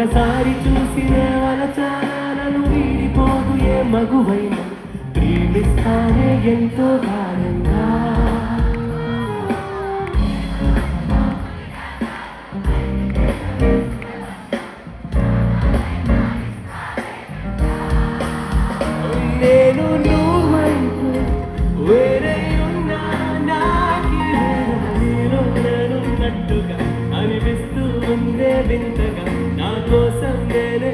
ఒక్కసారి చూసిన వలచాలను వీడిపోదు ఏ మగువైన ప్రేమిస్తానే ఎంతో గాఢంగా. నేను నువ్వైతే వేరే ఉన్నా నాకి నీలో నేనున్నట్టుగా అనిపిస్తూ ఉందే వింతగా నా కోసం నేనే